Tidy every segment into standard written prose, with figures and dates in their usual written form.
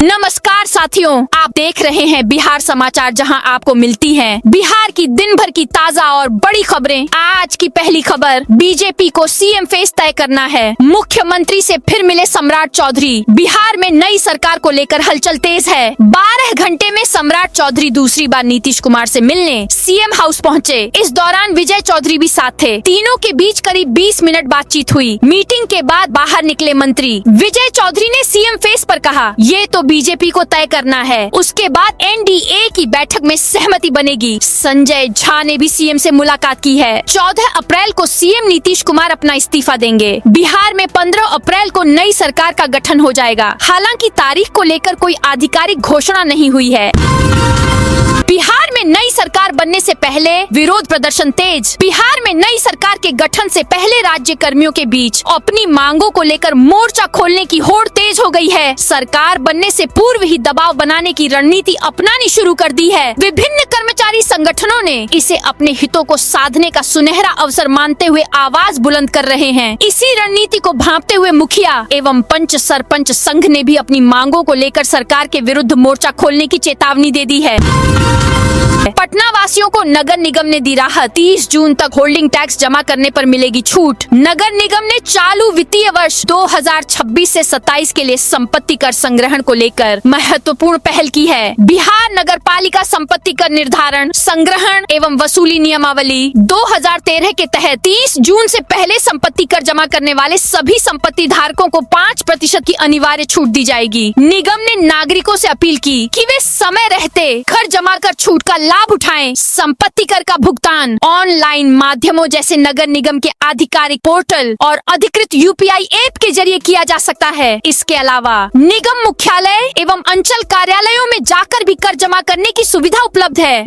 नमस्कार साथियों, आप देख रहे हैं बिहार समाचार, जहां आपको मिलती हैं बिहार की दिन भर की ताजा और बड़ी खबरें। आज की पहली खबर, बीजेपी को सीएम फेस तय करना है। मुख्यमंत्री से फिर मिले सम्राट चौधरी। बिहार में नई सरकार को लेकर हलचल तेज है। 12 घंटे में सम्राट चौधरी दूसरी बार नीतीश कुमार से मिलने सीएम हाउस पहुंचे। इस दौरान विजय चौधरी भी साथ थे। तीनों के बीच करीब 20 मिनट बातचीत हुई। मीटिंग के बाद बाहर निकले मंत्री। विजय चौधरी ने सीएम फेस पर कहा, ये तो बीजेपी को तय करना है, उसके बाद एनडीए की बैठक में सहमति बनेगी। संजय झा ने भी सीएम से मुलाकात की है। 14 अप्रैल को सीएम नीतीश कुमार अपना इस्तीफा देंगे। बिहार में 15 अप्रैल को नई सरकार का गठन हो जाएगा। हालांकि तारीख को लेकर कोई आधिकारिक घोषणा नहीं हुई है। बिहार में नई सरकार बनने से पहले विरोध प्रदर्शन तेज। बिहार में नई सरकार के गठन से पहले राज्य कर्मियों के बीच अपनी मांगों को लेकर मोर्चा खोलने की होड़ तेज हो गई है। सरकार बनने से पूर्व ही दबाव बनाने की रणनीति अपनानी शुरू कर दी है। विभिन्न कर्मचारी संगठनों ने इसे अपने हितों को साधने का सुनहरा अवसर मानते हुए आवाज बुलंद कर रहे हैं। इसी रणनीति को भांपते हुए मुखिया एवं पंच सरपंच संघ ने भी अपनी मांगों को लेकर सरकार के विरुद्ध मोर्चा खोलने की चेतावनी दे दी है। पटना वासियों को नगर निगम ने दी राहत। 30 जून तक होल्डिंग टैक्स जमा करने पर मिलेगी छूट। नगर निगम ने चालू वित्तीय वर्ष 2026 से 27 के लिए संपत्ति कर संग्रहण को लेकर महत्वपूर्ण पहल की है। बिहार नगर पालिका संपत्ति कर निर्धारण, संग्रहण एवं वसूली नियमावली 2013 के तहत 30 जून से पहले संपत्ति कर जमा करने वाले सभी संपत्ति धारकों को 5% की अनिवार्य छूट दी जाएगी। निगम ने नागरिकों से अपील की कि वे समय रहते कर जमा कर छूट का लाभ उठाएं। संपत्ति कर का भुगतान ऑनलाइन माध्यमों जैसे नगर निगम के आधिकारिक पोर्टल और अधिकृत यूपीआई ऐप के जरिए किया जा सकता है। इसके अलावा निगम मुख्यालय एवं अंचल कार्यालयों में जाकर भी कर जमा करने की सुविधा उपलब्ध है।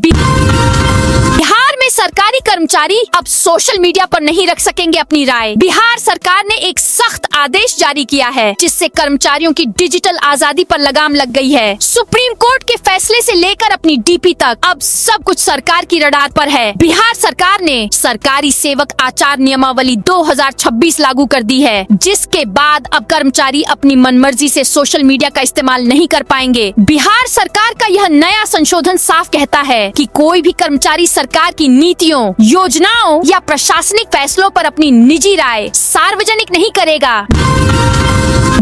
बिहार में सरकारी कर्मचारी अब सोशल मीडिया पर नहीं रख सकेंगे अपनी राय। बिहार सरकार ने एक सख्त आदेश जारी किया है, जिससे कर्मचारियों की डिजिटल आजादी पर लगाम लग गई है। सुप्रीम कोर्ट के फैसले से लेकर अपनी डीपी तक अब सब कुछ सरकार की रडार पर है। बिहार सरकार ने सरकारी सेवक आचार नियमावली 2026 लागू कर दी है, जिसके बाद अब कर्मचारी अपनी मनमर्जी से सोशल मीडिया का इस्तेमाल नहीं कर पाएंगे। बिहार सरकार का यह नया संशोधन साफ कहता है कि कोई भी कर्मचारी सरकार की नीतियों, योजनाओं या प्रशासनिक फैसलों पर अपनी निजी राय सार्वजनिक नहीं करेगा।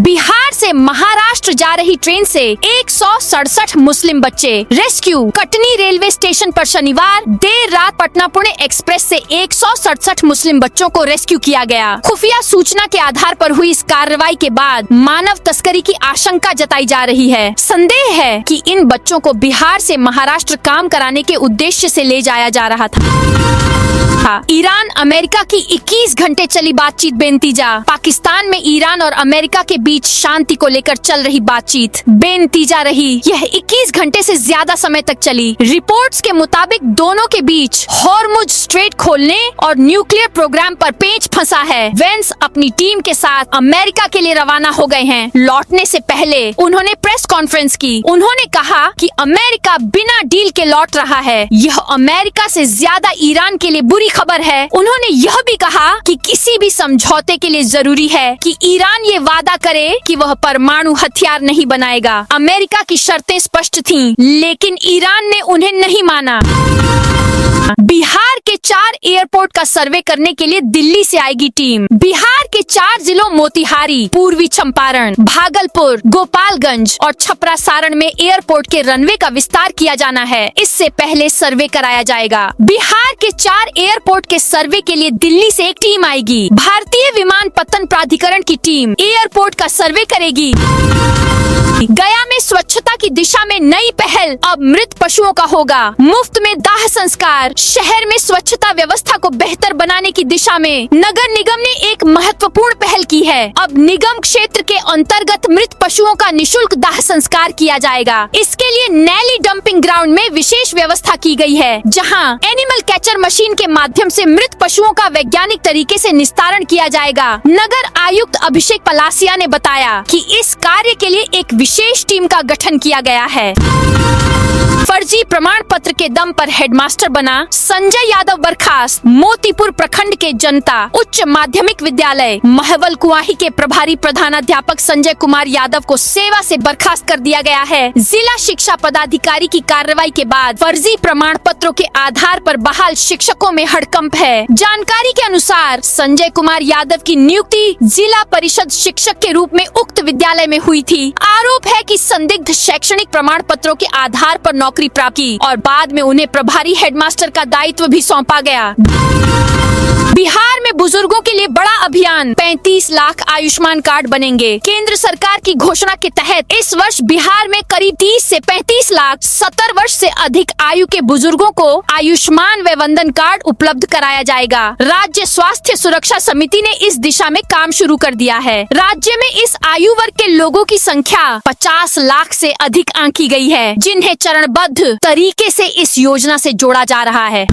बिहार से महाराष्ट्र जा रही ट्रेन से 167 मुस्लिम बच्चे रेस्क्यू। कटनी रेलवे स्टेशन पर शनिवार देर रात पटना पुणे एक्सप्रेस से 167 मुस्लिम बच्चों को रेस्क्यू किया गया। खुफिया सूचना के आधार पर हुई इस कार्रवाई के बाद मानव तस्करी की आशंका जताई जा रही है। संदेह है कि इन बच्चों को बिहार से महाराष्ट्र काम कराने के उद्देश्य से ले जाया जा रहा था। ईरान अमेरिका की 21 घंटे चली बातचीत बेनतीजा। पाकिस्तान में ईरान और अमेरिका के बीच शांति को लेकर चल रही बातचीत बेनतीजा रही। यह 21 घंटे से ज्यादा समय तक चली। रिपोर्ट्स के मुताबिक दोनों के बीच हॉर्मुज स्ट्रेट खोलने और न्यूक्लियर प्रोग्राम पर पेंच फंसा है। वेंस अपनी टीम के साथ अमेरिका के लिए रवाना हो गए हैं। लौटने से पहले उन्होंने प्रेस कॉन्फ्रेंस की। उन्होंने कहा कि अमेरिका बिना डील के लौट रहा है। यह अमेरिका से ज्यादा ईरान के लिए बुरी खबर है। उन्होंने यह भी कहा कि किसी भी समझौते के लिए जरूरी है कि ईरान ये वादा करे कि वह परमाणु हथियार नहीं बनाएगा। अमेरिका की शर्तें स्पष्ट थीं, लेकिन ईरान ने उन्हें नहीं माना। बिहार के 4 एयरपोर्ट का सर्वे करने के लिए दिल्ली से आएगी टीम। बिहार के 4 जिलों मोतिहारी, पूर्वी चंपारण, भागलपुर, गोपालगंज और छपरा सारण में एयरपोर्ट के रनवे का विस्तार किया जाना है। इससे पहले सर्वे कराया जाएगा। बिहार के 4 एयरपोर्ट के सर्वे के लिए दिल्ली से एक टीम आएगी। भारतीय विमानपत्तन प्राधिकरण की टीम एयरपोर्ट का सर्वे करेगी। गया में स्वच्छता की दिशा में नई पहल, अब मृत पशुओं का होगा मुफ्त में दाह संस्कार। शहर में स्वच्छता व्यवस्था को बेहतर बनाने की दिशा में नगर निगम ने एक महत्वपूर्ण पहल की है। अब निगम क्षेत्र के अंतर्गत मृत पशुओं का निशुल्क दाह संस्कार किया जाएगा। इसके लिए नैली डंपिंग ग्राउंड में विशेष व्यवस्था की गई है, जहां एनिमल कैचर मशीन के माध्यम से मृत पशुओं का वैज्ञानिक तरीके से निस्तारण किया जाएगा। नगर आयुक्त अभिषेक पलासिया ने बताया कि इस कार्य के लिए एक विशेष टीम का गठन किया दिया गया है। फर्जी प्रमाण पत्र के दम पर हेडमास्टर बना संजय यादव बर्खास्त। मोतीपुर प्रखंड के जनता उच्च माध्यमिक विद्यालय महवल कुआही के प्रभारी प्रधानाध्यापक संजय कुमार यादव को सेवा से बर्खास्त कर दिया गया है। जिला शिक्षा पदाधिकारी की कार्रवाई के बाद फर्जी प्रमाण पत्रों के आधार पर बहाल शिक्षकों में हड़कंप है। जानकारी के अनुसार संजय कुमार यादव की नियुक्ति जिला परिषद शिक्षक के रूप में उक्त विद्यालय में हुई थी। आरोप है कि संदिग्ध शैक्षणिक प्रमाण पत्रों के आधार पर नौकरी प्राप्त की और बाद में उन्हें प्रभारी हेडमास्टर का दायित्व भी सौंपा गया। बिहार में बुजुर्गों के लिए बड़ा अभियान, 35 लाख आयुष्मान कार्ड बनेंगे। केंद्र सरकार की घोषणा के तहत इस वर्ष बिहार में करीब 30 से 35 लाख 70 वर्ष से अधिक आयु के बुजुर्गों को आयुष्मान व वंदन कार्ड उपलब्ध कराया जाएगा। राज्य स्वास्थ्य सुरक्षा समिति ने इस दिशा में काम शुरू कर दिया है। राज्य में इस आयु वर्ग के लोगों की संख्या 50 लाख से अधिक आंकी गई है, जिन्हें चरणबद्ध तरीके से इस योजना से जोड़ा जा रहा है।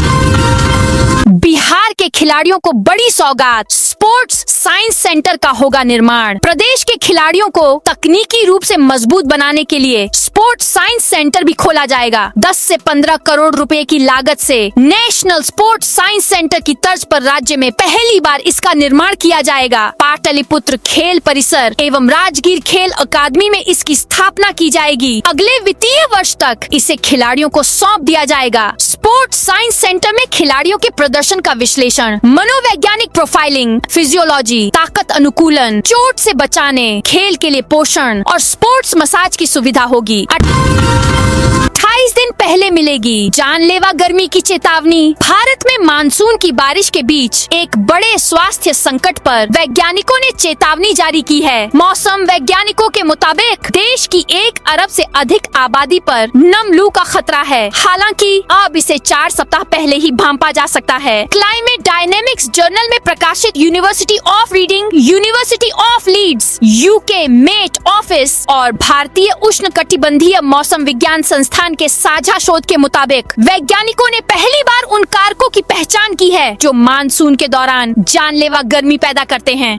बिहार के खिलाड़ियों को बड़ी सौगात, स्पोर्ट्स साइंस सेंटर का होगा निर्माण। प्रदेश के खिलाड़ियों को तकनीकी रूप से मजबूत बनाने के लिए स्पोर्ट्स साइंस सेंटर भी खोला जाएगा। 10 से 15 करोड़ रुपए की लागत से नेशनल स्पोर्ट्स साइंस सेंटर की तर्ज पर राज्य में पहली बार इसका निर्माण किया जाएगा। पाटलिपुत्र खेल परिसर एवं राजगीर खेल अकादमी में इसकी स्थापना की जाएगी। अगले वित्तीय वर्ष तक इसे खिलाड़ियों को सौंप दिया जाएगा। स्पोर्ट्स साइंस सेंटर में खिलाड़ियों के प्रदर्शन का विश्लेषण, मनोवैज्ञानिक प्रोफाइलिंग, फिजियोलॉजी, ताकत अनुकूलन, चोट से बचाने, खेल के लिए पोषण और स्पोर्ट्स मसाज की सुविधा होगी। 28 दिन पहले मिलेगी जानलेवा गर्मी की चेतावनी। भारत में मानसून की बारिश के बीच एक बड़े स्वास्थ्य संकट पर वैज्ञानिकों ने चेतावनी जारी की है। मौसम वैज्ञानिकों के मुताबिक देश की 1 अरब से अधिक आबादी पर नम लू का खतरा है। हालांकि अब इसे 4 सप्ताह पहले ही भांपा जा सकता है। क्लाइमेट डायनेमिक्स जर्नल में प्रकाशित University of Reading, University of Leeds, UK Met Office और भारतीय उष्णकटिबंधीय मौसम विज्ञान संस्थान के साझा शोध के मुताबिक वैज्ञानिकों ने पहली बार उन कारकों की पहचान की है जो मानसून के दौरान जानलेवा गर्मी पैदा करते हैं।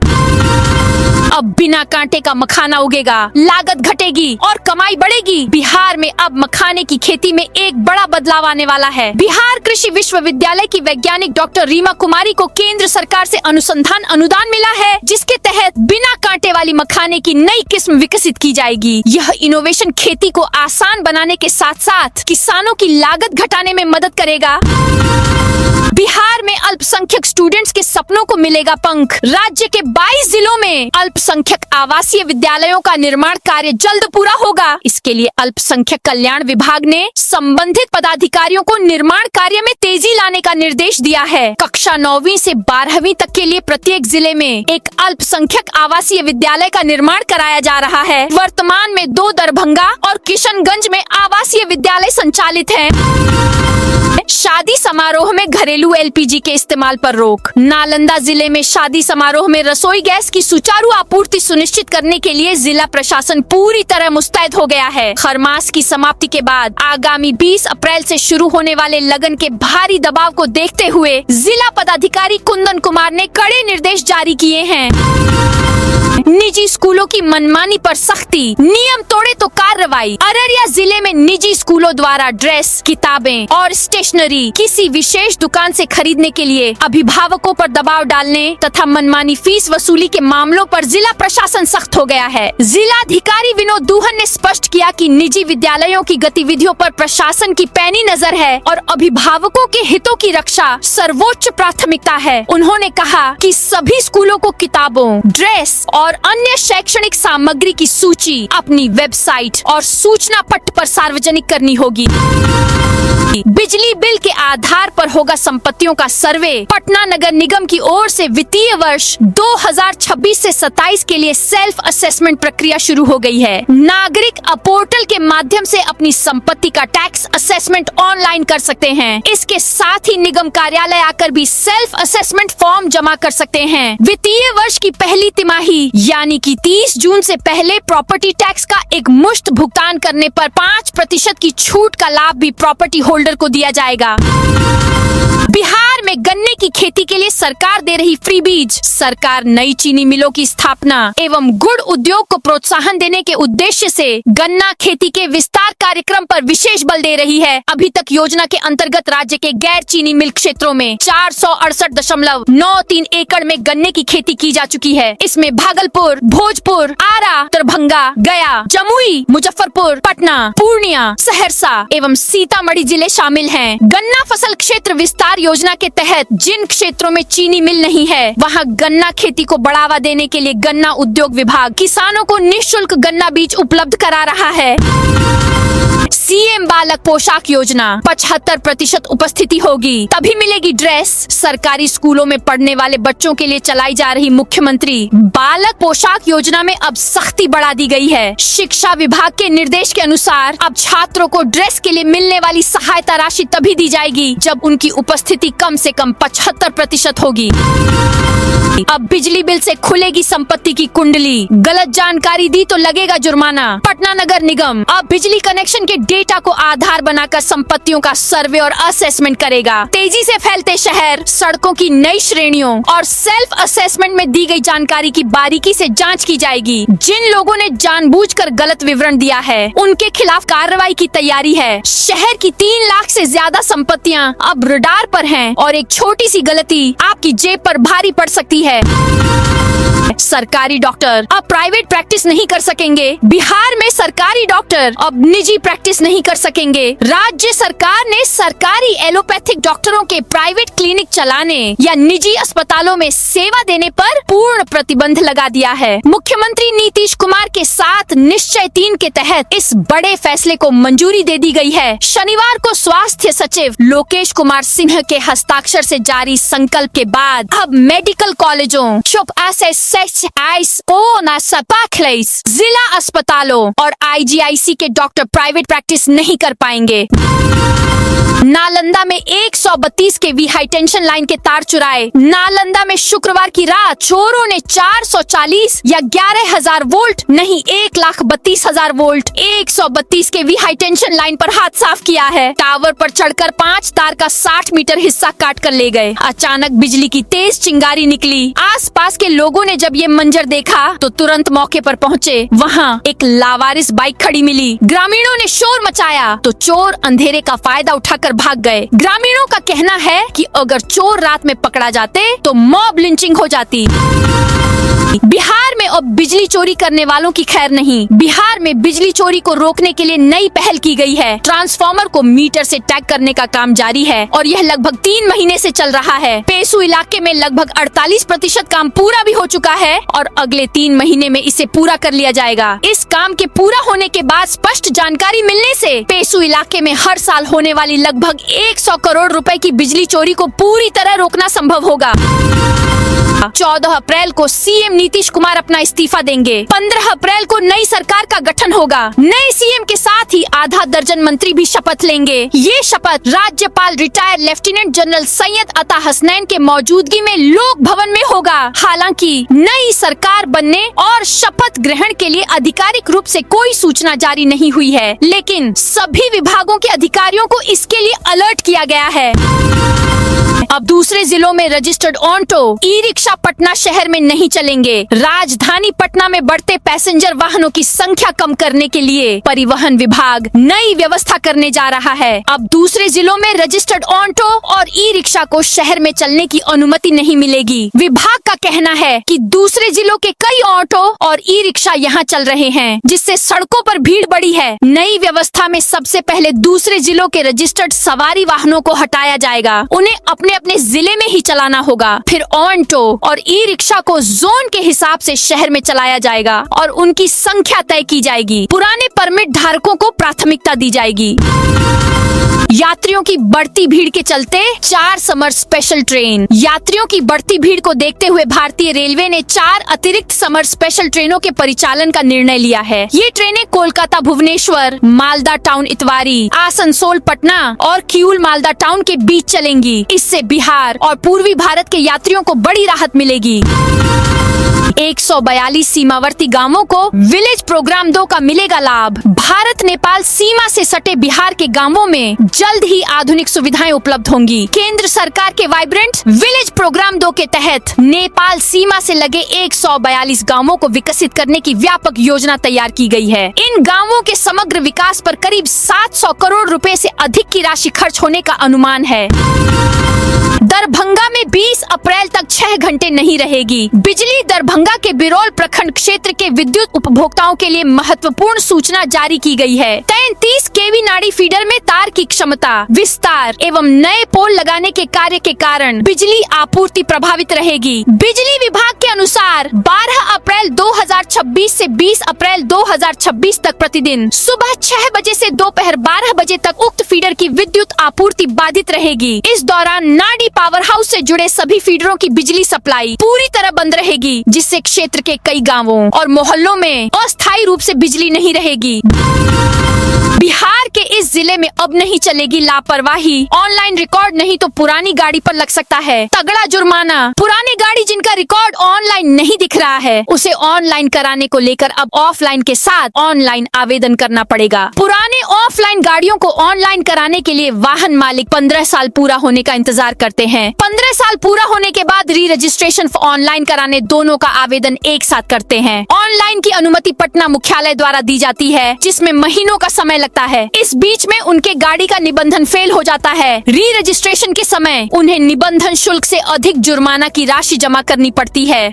अब बिना कांटे का मखाना उगेगा, लागत घटेगी और कमाई बढ़ेगी। बिहार में अब मखाने की खेती में एक बड़ा बदलाव आने वाला है। बिहार कृषि विश्वविद्यालय की वैज्ञानिक डॉक्टर रीमा कुमारी को केंद्र सरकार से अनुसंधान अनुदान मिला है, जिसके तहत बिना कांटे वाली मखाने की नई किस्म विकसित की जाएगी। यह इनोवेशन खेती को आसान बनाने के साथ साथ किसानों की लागत घटाने में मदद करेगा। बिहार में अल्पसंख्यक स्टूडेंट्स के सपनों को मिलेगा पंख। राज्य के 22 जिलों में अल्पसंख्यक आवासीय विद्यालयों का निर्माण कार्य जल्द पूरा होगा। इसके लिए अल्पसंख्यक कल्याण विभाग ने संबंधित पदाधिकारियों को निर्माण कार्य में तेजी लाने का निर्देश दिया है। कक्षा 9वीं से 12वीं तक के लिए प्रत्येक जिले में एक अल्पसंख्यक आवासीय विद्यालय का निर्माण कराया जा रहा है। वर्तमान में 2 दरभंगा और किशनगंज में आवासीय विद्यालय संचालित हैं। शादी समारोह में घरेलू एलपीजी के इस्तेमाल पर रोक। नालंदा जिले में शादी समारोह में रसोई गैस की सुचारू आपूर्ति सुनिश्चित करने के लिए जिला प्रशासन पूरी तरह मुस्तैद हो गया है। खरमास की समाप्ति के बाद आगामी 20 अप्रैल से शुरू होने वाले लगन के भारी दबाव को देखते हुए जिला पदाधिकारी कुंदन कुमार ने कड़े निर्देश जारी किए हैं। निजी स्कूलों की मनमानी पर सख्ती, नियम तोड़े तो कार्रवाई। अररिया जिले में निजी स्कूलों द्वारा ड्रेस, किताबें और स्टेशनरी किसी विशेष दुकान से खरीदने के लिए अभिभावकों पर दबाव डालने तथा मनमानी फीस वसूली के मामलों पर जिला प्रशासन सख्त हो गया है। जिलाधिकारी विनोद दुहन ने स्पष्ट किया कि निजी विद्यालयों की गतिविधियों पर प्रशासन की पैनी नजर है और अभिभावकों के हितों की रक्षा सर्वोच्च प्राथमिकता है। उन्होंने कहा कि सभी स्कूलों को किताबों, ड्रेस और अन्य शैक्षणिक सामग्री की सूची अपनी वेबसाइट और सूचना पट पर सार्वजनिक करनी होगी। बिजली बिल के आधार पर होगा संपत्तियों का सर्वे। पटना नगर निगम की ओर से वित्तीय वर्ष 2026 से 27 के लिए सेल्फ असेसमेंट प्रक्रिया शुरू हो गई है। नागरिक अब पोर्टल के माध्यम से अपनी संपत्ति का टैक्स असेसमेंट ऑनलाइन कर सकते हैं। इसके साथ ही निगम कार्यालय आकर भी सेल्फ असेसमेंट फॉर्म जमा कर सकते हैं। वित्तीय वर्ष की पहली तिमाही यानी कि 30 जून से पहले प्रॉपर्टी टैक्स का एक मुश्त भुगतान करने पर 5% की छूट का लाभ भी प्रॉपर्टी होल्डर को दिया जाएगा। बिहार में गन्ने की खेती के लिए सरकार दे रही फ्री बीज। सरकार नई चीनी मिलों की स्थापना एवं गुड़ उद्योग को प्रोत्साहन देने के उद्देश्य से गन्ना खेती के विस्तार कार्यक्रम पर विशेष बल दे रही है। अभी तक योजना के अंतर्गत राज्य के गैर चीनी मिल क्षेत्रों में 468.93 एकड़ में गन्ने की खेती की जा चुकी है। इसमें भागलपुर, भोजपुर, आरा, दरभंगा, गया, जमुई, मुजफ्फरपुर, पटना, पूर्णिया, सहरसा एवं सीतामढ़ी जिले शामिल हैं। गन्ना फसल क्षेत्र विस्तार योजना के तहत जिन क्षेत्रों में चीनी मिल नहीं है, वहां गन्ना खेती को बढ़ावा देने के लिए गन्ना उद्योग विभाग किसानों को निःशुल्क गन्ना बीज उपलब्ध करा रहा है। सीएम बालक पोशाक योजना 75% उपस्थिति होगी तभी मिलेगी ड्रेस। सरकारी स्कूलों में पढ़ने वाले बच्चों के लिए चलाई जा रही मुख्यमंत्री बालक पोशाक योजना में अब सख्ती बढ़ा दी गई है। शिक्षा विभाग के निर्देश के अनुसार अब छात्रों को ड्रेस के लिए मिलने वाली सहायता राशि तभी दी जाएगी जब उनकी उपस्थिति कम से कम 75% होगी। अब बिजली बिल से खुलेगी संपत्ति की कुंडली, गलत जानकारी दी तो लगेगा जुर्माना। पटना नगर निगम अब बिजली कनेक्शन के डेटा को आधार बनाकर संपत्तियों का सर्वे और असेसमेंट करेगा। तेजी से फैलते शहर, सड़कों की नई श्रेणियों और सेल्फ असेसमेंट में दी गई जानकारी की बारीकी से जांच की जाएगी। जिन लोगों ने जानबूझकर गलत विवरण दिया है उनके खिलाफ कार्रवाई की तैयारी है। शहर की 3 लाख से ज्यादा संपत्तियां अब रडार पर हैं और एक छोटी सी गलती आपकी जेब पर भारी पड़ सकती है। सरकारी डॉक्टर अब प्राइवेट प्रैक्टिस नहीं कर सकेंगे। बिहार में सरकारी डॉक्टर अब निजी प्रैक्टिस नहीं कर सकेंगे। राज्य सरकार ने सरकारी एलोपैथिक डॉक्टरों के प्राइवेट क्लिनिक चलाने या निजी अस्पतालों में सेवा देने पर पूर्ण प्रतिबंध लगा दिया है। मुख्यमंत्री नीतीश कुमार के साथ निश्चय 3 के तहत इस बड़े फैसले को मंजूरी दे दी गई है। शनिवार को स्वास्थ्य सचिव लोकेश कुमार सिन्हा के हस्ताक्षर से जारी संकल्प के बाद अब मेडिकल कॉलेजों, जिला अस्पतालों और IGIC के डॉक्टर प्राइवेट प्रैक्टिस नहीं कर पाएंगे। नालंदा में 132 kV हाई टेंशन लाइन के तार चुराए। नालंदा में शुक्रवार की रात चोरों ने 440 या 11,000 वोल्ट नहीं 1,32,000 volt 132 kV high tension line पर हाथ साफ किया है। टावर पर चढ़कर 5 तार का 60 मीटर हिस्सा काट कर ले गए। अचानक बिजली की तेज चिंगारी निकली। आसपास के लोगों ने जब ये मंजर देखा तो तुरंत मौके पर पहुंचे। वहां एक लावारिस बाइक खड़ी मिली। ग्रामीणों ने शोर मचाया तो चोर अंधेरे का फायदा उठाकर भाग गए। ग्रामीणों का कहना है कि अगर चोर रात में पकड़ा जाते तो मॉब लिंचिंग हो जाती। बिहार में अब बिजली चोरी करने वालों की खैर नहीं। बिहार में बिजली चोरी को रोकने के लिए नई पहल की गई है। ट्रांसफार्मर को मीटर से टैग करने का काम जारी है और यह लगभग 3 महीने से चल रहा है। पेसू इलाके में लगभग 48% काम पूरा भी हो चुका है और अगले 3 महीने में इसे पूरा कर लिया जाएगा। इस काम के पूरा होने के बाद स्पष्ट जानकारी मिलने से पेसू इलाके में हर साल होने वाली लगभग 100 करोड़ रुपए की बिजली चोरी को पूरी तरह रोकना संभव होगा। 14 अप्रैल को सीएम नीतीश कुमार अपना इस्तीफा देंगे। 15 अप्रैल को नई सरकार का गठन होगा। नए सीएम के साथ ही आधा दर्जन मंत्री भी शपथ लेंगे। ये शपथ राज्यपाल रिटायर्ड लेफ्टिनेंट जनरल सैयद अता हसनैन के मौजूदगी में लोक भवन में होगा। हालांकि नई सरकार बनने और शपथ ग्रहण के लिए आधिकारिक रूप से कोई सूचना जारी नहीं हुई है, लेकिन सभी विभागों के अधिकारियों को इसके लिए अलर्ट किया गया है। अब दूसरे जिलों में registered auto, e rickshaw Patna शहर में नहीं चलेंगे। राजधानी पटना में बढ़ते पैसेंजर वाहनों की संख्या कम करने के लिए परिवहन विभाग नई व्यवस्था करने जा रहा है। अब दूसरे जिलों में रजिस्टर्ड ऑटो और ई रिक्शा को शहर में चलने की अनुमति नहीं मिलेगी। विभाग का कहना है कि दूसरे जिलों के कई ऑटो और ई रिक्शा यहाँ चल रहे हैं, जिससे सड़कों पर भीड़ बढ़ी है। नई व्यवस्था में सबसे पहले दूसरे जिलों के रजिस्टर्ड सवारी वाहनों को हटाया जाएगा। उन्हें अपने जिले में ही चलाना होगा। फिर ऑटो और ई रिक्शा को जोन के हिसाब से शहर में चलाया जाएगा और उनकी संख्या तय की जाएगी। पुराने परमिट धारकों को प्राथमिकता दी जाएगी। यात्रियों की बढ़ती भीड़ के चलते 4 समर स्पेशल ट्रेन। यात्रियों की बढ़ती भीड़ को देखते हुए भारतीय रेलवे ने 4 अतिरिक्त समर स्पेशल ट्रेनों के परिचालन का निर्णय लिया है। ये ट्रेनें कोलकाता भुवनेश्वर, मालदा टाउन इतवारी, आसनसोल पटना और किऊल मालदा टाउन के बीच चलेंगी। इससे बिहार और पूर्वी भारत के यात्रियों को बड़ी राहत मिलेगी। 142 सीमावर्ती गांवों को विलेज प्रोग्राम 2 का मिलेगा लाभ। भारत नेपाल सीमा से सटे बिहार के गांवों में जल्द ही आधुनिक सुविधाएं उपलब्ध होंगी। केंद्र सरकार के वाइब्रेंट विलेज प्रोग्राम 2 के तहत नेपाल सीमा से लगे 142 गांवों को विकसित करने की व्यापक योजना तैयार की गई है। इन गांवों के समग्र विकास पर करीब 700 करोड़ रुपए से अधिक की राशि खर्च होने का अनुमान है। दरभंगा में 20 अप्रैल तक 6 घंटे नहीं रहेगी बिजली। दरभंगा के बिरौल प्रखंड क्षेत्र के विद्युत उपभोक्ताओं के लिए महत्वपूर्ण सूचना जारी की गई है। 33 केवी नाड़ी फीडर में तार की क्षमता विस्तार एवं नए पोल लगाने के कार्य के कारण बिजली आपूर्ति प्रभावित रहेगी। बिजली विभाग के अनुसार 12 अप्रैल 2026 से 20 अप्रैल 2026 तक प्रतिदिन सुबह 6 बजे से दोपहर 12 बजे तक उक्त फीडर की विद्युत आपूर्ति बाधित रहेगी। इस दौरान नाडी पावर हाउस से जुड़े सभी फीडरों की बिजली सप्लाई पूरी तरह बंद रहेगी, जिससे क्षेत्र के कई गांवों और मोहल्लों में अस्थायी रूप से बिजली नहीं रहेगी। बिहार के इस जिले में अब नहीं चलेगी लापरवाही। ऑनलाइन रिकॉर्ड नहीं तो पुरानी गाड़ी पर लग सकता है तगड़ा जुर्माना। पुरानी गाड़ी जिनका रिकॉर्ड ऑनलाइन नहीं दिख रहा है, उसे ऑनलाइन कराने को लेकर अब ऑफलाइन के साथ ऑनलाइन आवेदन करना पड़ेगा। पुराने ऑफलाइन गाड़ियों को ऑनलाइन कराने के लिए वाहन मालिक 15 साल पूरा होने का इंतजार करते हैं। 15 साल पूरा होने के बाद री रजिस्ट्रेशन ऑनलाइन कराने दोनों का आवेदन एक साथ करते हैं। ऑनलाइन की अनुमति पटना मुख्यालय द्वारा दी जाती है, जिसमें महीनों का समय लगता है। इस बीच में उनके गाड़ी का निबंधन फेल हो जाता है। री रजिस्ट्रेशन के समय उन्हें निबंधन शुल्क से अधिक जुर्माना की राशि जमा करनी पड़ती है।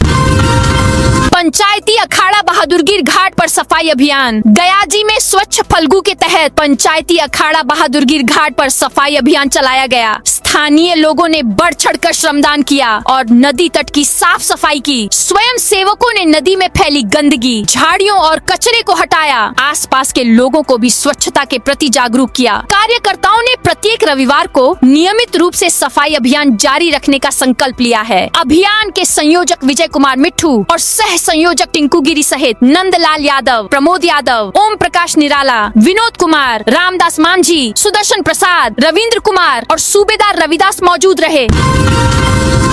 पंचायती अखाड़ा बहादुरगीर घाट पर सफाई अभियान। गयाजी में स्वच्छ फल्गु के तहत पंचायती अखाड़ा बहादुरगीर घाट पर सफाई अभियान चलाया गया। स्थानीय लोगों ने बढ़ चढ़कर श्रमदान किया और नदी तट की साफ सफाई की। स्वयं सेवकों ने नदी में फैली गंदगी, झाड़ियों और कचरे को हटाया। आसपास के लोगों को भी स्वच्छता के प्रति जागरूक किया। कार्यकर्ताओं ने प्रत्येक रविवार को नियमित रूप से सफाई अभियान जारी रखने का संकल्प लिया है। अभियान के संयोजक विजय कुमार मिट्ठू और सह संयोजक टिंकू गिरी सहित नंदलाल यादव, प्रमोद यादव, ओम प्रकाश निराला, विनोद कुमार, रामदास मांझी, सुदर्शन प्रसाद, रविंद्र कुमार और सूबेदार रविदास मौजूद रहे।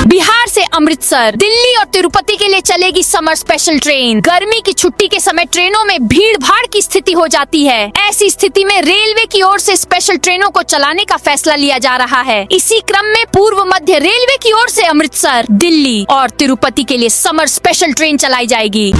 बिहार से अमृतसर, दिल्ली और तिरुपति के लिए चलेगी समर स्पेशल ट्रेन। गर्मी की छुट्टी के समय ट्रेनों में भीड़ भाड़ की स्थिति हो जाती है। ऐसी स्थिति में रेलवे की ओर से स्पेशल ट्रेनों को चलाने का फैसला लिया जा रहा है। इसी क्रम में पूर्व मध्य रेलवे की ओर से अमृतसर, दिल्ली और तिरुपति के लिए समर स्पेशल ट्रेन चलाई जाएगी।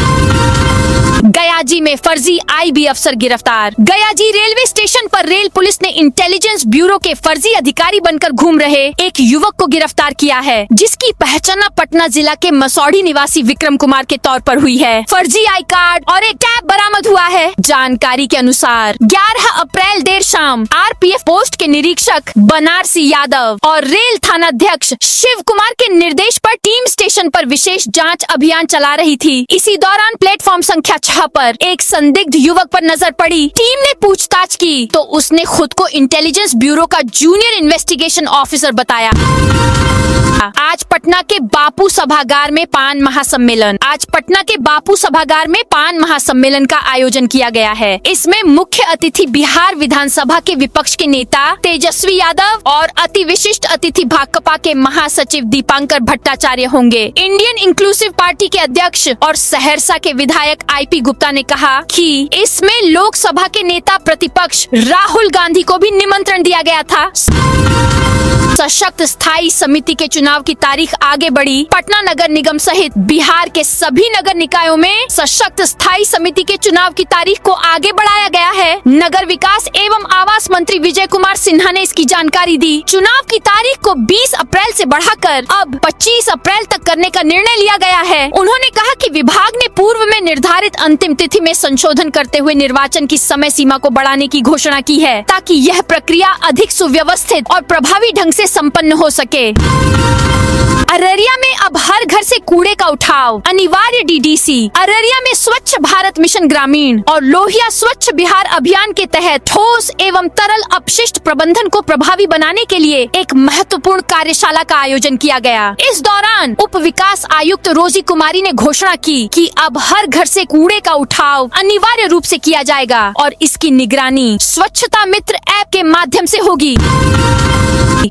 गयाजी में फर्जी आईबी अफसर गिरफ्तार। गयाजी रेलवे स्टेशन पर रेल पुलिस ने इंटेलिजेंस ब्यूरो के फर्जी अधिकारी बनकर घूम रहे एक युवक को गिरफ्तार किया है, जिसकी पहचान पटना जिला के मसौढ़ी निवासी विक्रम कुमार के तौर पर हुई है। फर्जी आई कार्ड और एक टैब बरामद हुआ है। जानकारी के अनुसार 11 अप्रैल देर शाम आरपीएफ पोस्ट के निरीक्षक बनारसी यादव और रेल थानाध्यक्ष शिव कुमार के निर्देश पर टीम स्टेशन पर विशेष जांच अभियान चला रही थी। इसी दौरान प्लेटफॉर्म संख्या 6 पर एक संदिग्ध युवक पर नजर पड़ी। टीम ने पूछताछ की तो उसने खुद को इंटेलिजेंस ब्यूरो का जूनियर इन्वेस्टिगेशन ऑफिसर बताया। आज पटना के बापू सभागार में पान महासम्मेलन। आज पटना के बापू सभागार में पान महासम्मेलन का आयोजन किया गया है। इसमें मुख्य अतिथि बिहार विधानसभा के विपक्ष के नेता तेजस्वी यादव और अति विशिष्ट अतिथि भाकपा के महासचिव दीपांकर भट्टाचार्य होंगे। इंडियन इंक्लूसिव पार्टी के अध्यक्ष और सहरसा के विधायक आईपी गुप्ता ने कहा कि इसमें लोकसभा के नेता प्रतिपक्ष राहुल गांधी को भी निमंत्रण दिया गया था। सशक्त स्थायी समिति के चुनाव की तारीख आगे बढ़ी। पटना नगर निगम सहित बिहार के सभी नगर निकायों में सशक्त स्थायी समिति के चुनाव की तारीख को आगे बढ़ाया गया है। नगर विकास एवं आवास मंत्री विजय कुमार सिन्हा ने इसकी जानकारी दी। चुनाव की तारीख को 20 अप्रैल से बढ़ाकर अब 25 अप्रैल तक करने का निर्णय लिया गया है। उन्होंने कहा कि विभाग ने पूर्व में निर्धारित अंतिम तिथि में संशोधन करते हुए निर्वाचन की समय सीमा को बढ़ाने की घोषणा की है, ताकि यह प्रक्रिया अधिक सुव्यवस्थित और प्रभावी ढंग से संपन्न हो सके। अररिया में अब हर घर से कूड़े का उठाव अनिवार्य। डीडीसी अररिया में स्वच्छ भारत मिशन ग्रामीण और लोहिया स्वच्छ बिहार अभियान के तहत ठोस एवं तरल अपशिष्ट प्रबंधन को प्रभावी बनाने के लिए एक महत्वपूर्ण कार्यशाला का आयोजन किया गया। इस दौरान उप विकास आयुक्त रोजी कुमारी ने घोषणा की कि अब हर घर से कूड़े का उठाव अनिवार्य रूप से किया जाएगा और इसकी निगरानी स्वच्छता मित्र ऐप के माध्यम से होगी।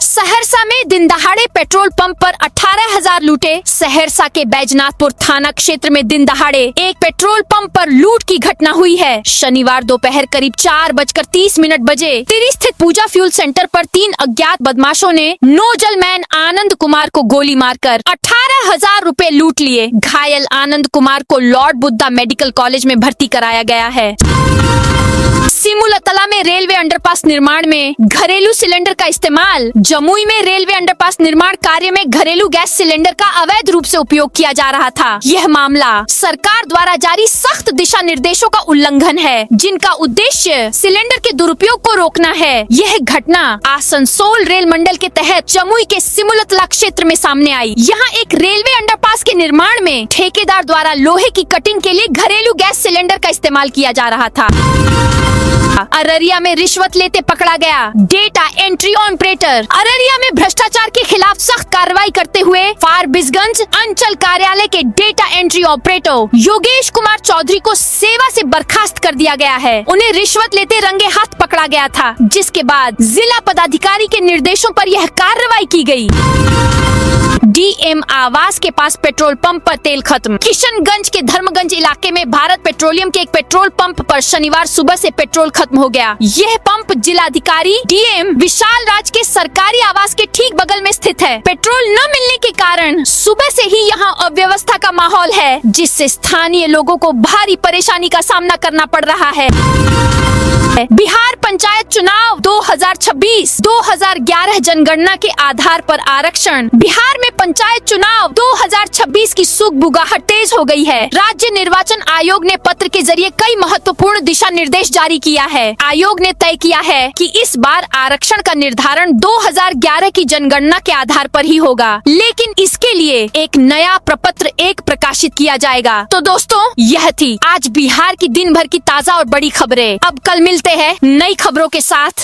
सहरसा में दिन दहाड़े पेट्रोल पंप पर 18,000 लूटे। सहरसा के बैजनाथपुर थाना क्षेत्र में दिन दहाड़े एक पेट्रोल पंप पर लूट की घटना हुई है। शनिवार दोपहर करीब 4:30 बजे तिरी स्थित पूजा फ्यूल सेंटर पर 3 अज्ञात बदमाशों ने नोजल मैन आनंद कुमार को गोली मारकर 18,000 रुपए लूट लिए। घायल आनंद कुमार को लॉर्ड बुद्धा मेडिकल कॉलेज में भर्ती कराया गया है। सिमुलतला में रेलवे अंडरपास निर्माण में घरेलू सिलेंडर का इस्तेमाल। जमुई में रेलवे अंडरपास निर्माण कार्य में घरेलू गैस सिलेंडर का अवैध रूप से उपयोग किया जा रहा था। यह मामला सरकार द्वारा जारी सख्त दिशा निर्देशों का उल्लंघन है, जिनका उद्देश्य सिलेंडर के दुरुपयोग को रोकना है। यह घटना आसनसोल रेल मंडल के तहत जमुई के सिमुलतला क्षेत्र में सामने आई। यहाँ एक रेलवे अंडरपास के निर्माण में ठेकेदार द्वारा लोहे की कटिंग के लिए घरेलू गैस सिलेंडर का इस्तेमाल किया जा रहा था। अररिया में रिश्वत लेते पकड़ा गया डेटा एंट्री ऑपरेटर। अररिया में भ्रष्टाचार के खिलाफ सख्त कार्रवाई करते हुए फारबिसगंज अंचल कार्यालय के data entry operator Yogesh Kumar Chaudhary को सेवा से बर्खास्त कर दिया गया है। उन्हें रिश्वत लेते रंगे हाथ पकड़ा गया था, जिसके बाद जिला पदाधिकारी के निर्देशों पर यह कार्रवाई की गई। डीएम आवास के पास पेट्रोल पंप पर तेल खत्म। किशनगंज के धर्मगंज इलाके में भारत पेट्रोलियम के एक पेट्रोल पंप पर शनिवार सुबह से पेट्रोल खत्म हो गया। यह पंप जिलाधिकारी डीएम विशाल राज के सरकारी आवास के ठीक बगल में स्थित है। पेट्रोल न मिलने के कारण सुबह से ही यहाँ अव्यवस्था का माहौल है, जिससे स्थानीय लोगों को भारी परेशानी का सामना करना पड़ रहा है। बिहार पंचायत चुनाव 2026 2011 जनगणना के आधार पर आरक्षण। बिहार में पंचायत चुनाव 2026 की सुगबुगाहट तेज हो गई है। राज्य निर्वाचन आयोग ने पत्र के जरिए कई महत्वपूर्ण दिशा निर्देश जारी किया है। आयोग ने तय किया है कि इस बार आरक्षण का निर्धारण 2011 की जनगणना के आधार पर ही होगा, लेकिन इसके लिए एक नया प्रपत्र प्रकाशित किया जाएगा। तो दोस्तों, यह थी आज बिहार की दिन भर की ताजा और बड़ी खबरें। अब कल मिलते हैं नई खबरों के साथ।